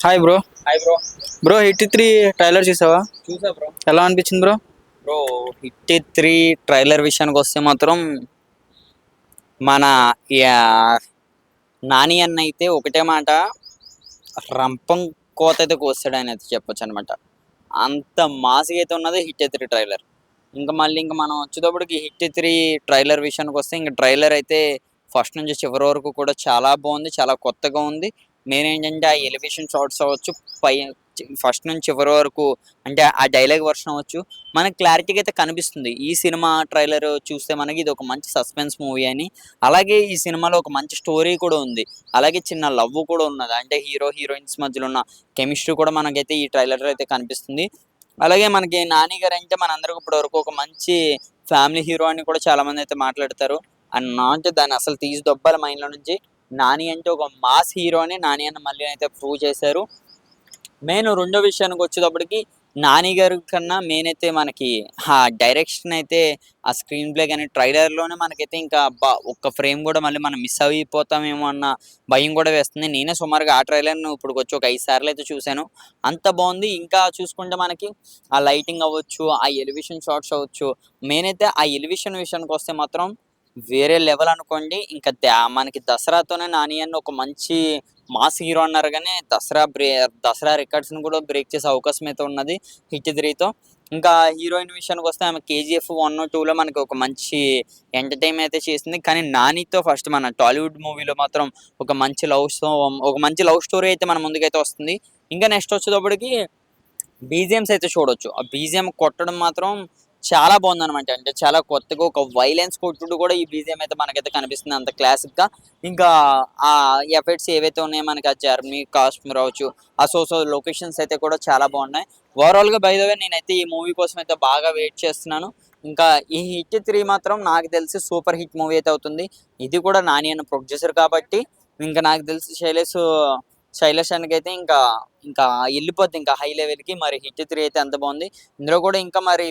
Hi bro. Hi bro. Bro hit 3 trailer చూసావా? చూసా bro. ఎలా అనిపించింది బ్రో? బ్రో హిట్ 3 ట్రైలర్ విషయానికి వస్తే మాత్రం మన నాని అన్న అయితే ఒకటే మాట, రంపం కోత అయితే కోస్తాడు అని అయితే చెప్పొచ్చు అనమాట. అంత మాసిగా అయితే ఉన్నది హిట్ 3 ట్రైలర్. ఇంకా మనం వచ్చేటప్పటికి హిట్ 3 ట్రైలర్ విషయానికి వస్తే ఇంకా ట్రైలర్ అయితే ఫస్ట్ నుంచి చివరి వరకు కూడా చాలా బాగుంది, చాలా కొత్తగా ఉంది. మెయిన్ ఏంటంటే ఆ ఎలివేషన్ షాట్స్ అవ్వచ్చు, పై ఫస్ట్ నుంచి చివరి వరకు అంటే ఆ డైలాగ్ వర్షన్ అవ్వచ్చు, మనకి క్లారిటీగా అయితే కనిపిస్తుంది. ఈ సినిమా ట్రైలర్ చూస్తే మనకి ఇది ఒక మంచి సస్పెన్స్ మూవీ అని, అలాగే ఈ సినిమాలో ఒక మంచి స్టోరీ కూడా ఉంది, అలాగే చిన్న లవ్ కూడా ఉన్నది. అంటే హీరో హీరోయిన్స్ మధ్యలో ఉన్న కెమిస్ట్రీ కూడా మనకైతే ఈ ట్రైలర్ అయితే కనిపిస్తుంది. అలాగే మనకి నాని గారు అంటే మనందరికి ఇప్పటి వరకు ఒక మంచి ఫ్యామిలీ హీరో అని కూడా చాలా మంది అయితే మాట్లాడతారు. అండ్ నాట్ దాన్ని అసలు తీసి దొబ్బాలి మైండ్లో నుంచి. నాని అంటే ఒక మాస్ హీరో అని నాని అన్న మళ్ళీ అయితే ప్రూవ్ చేశారు. మెయిన్ రెండో విషయానికి వచ్చేటప్పటికి నాని గారి కన్నా మెయిన్ అయితే మనకి ఆ డైరెక్షన్ అయితే, ఆ స్క్రీన్ ప్లే కానీ ట్రైలర్లోనే మనకైతే ఇంకా ఒక్క ఫ్రేమ్ కూడా మళ్ళీ మనం మిస్ అయిపోతామేమో అన్న భయం కూడా వేస్తుంది. నేనే సుమారుగా ఆ ట్రైలర్ను ఇప్పుడు వచ్చి ఒక 5 సార్లు అయితే చూశాను. అంత బాగుంది. ఇంకా చూసుకుంటే మనకి ఆ లైటింగ్ అవ్వచ్చు, ఆ ఎలివేషన్ షాట్స్ అవ్వచ్చు, మెయిన్ అయితే ఆ ఎలివేషన్ విషయానికి వస్తే మాత్రం వేరే లెవెల్ అనుకోండి. ఇంకా మనకి దసరాతోనే నాని అన్న ఒక మంచి మాస్ హీరో అన్నారు కానీ దసరా రికార్డ్స్ని కూడా బ్రేక్ చేసే అవకాశం అయితే ఉన్నది హిట్ 3తో. ఇంకా హీరోయిన్ విషయానికి వస్తే ఆమె కేజీఎఫ్ 1, 2లో మనకి ఒక మంచి ఎంటర్టైన్ అయితే చేసింది. కానీ నానితో ఫస్ట్ మన టాలీవుడ్ మూవీలో మాత్రం ఒక మంచి లవ్ స్టోరీ అయితే మన ముందుకైతే వస్తుంది. ఇంకా నెక్స్ట్ వచ్చేటప్పటికి బీజిఎమ్స్ అయితే చూడొచ్చు. ఆ బీజిఎం కొట్టడం మాత్రం చాలా బాగుందనమాట. అంటే చాలా కొత్తగా ఒక వైలెన్స్ కొట్టుడు కూడా ఈ బీజిఎం అయితే మనకైతే కనిపిస్తుంది అంత క్లాసిక్‌గా. ఇంకా ఆ ఎఫెక్ట్స్ ఏవైతే ఉన్నాయో మనకి ఆ జర్మనీ, కాశ్మీర్ అవ్వచ్చు, ఆ లొకేషన్స్ అయితే కూడా చాలా బాగున్నాయి. ఓవరాల్‌గా బై ద వే నేనైతే ఈ మూవీ కోసం అయితే బాగా వెయిట్ చేస్తున్నాను. ఇంకా ఈ హిట్ 3 మాత్రం నాకు తెలిసి సూపర్ హిట్ మూవీ అయితే అవుతుంది. ఇది కూడా నాని అన్న ప్రొడ్యూసర్ కాబట్టి ఇంకా నాకు తెలిసి శైలేష్ అన్నకైతే ఇంకా ఇంకా ఎళ్ళిపోద్ది ఇంకా హై లెవెల్‌కి. మరి హిట్ 3 అయితే అంత బాగుంది. ఇందులో కూడా ఇంకా మరి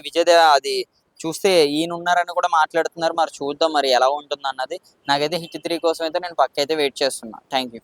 అది చూస్తే ఈయనున్నారని కూడా మాట్లాడుతున్నారు. మరి చూద్దాం మరి ఎలా ఉంటుందన్నది. నాకైతే హిట్ 3 కోసం అయితే నేను పక్కా అయితే వెయిట్ చేస్తున్నా. Thank you.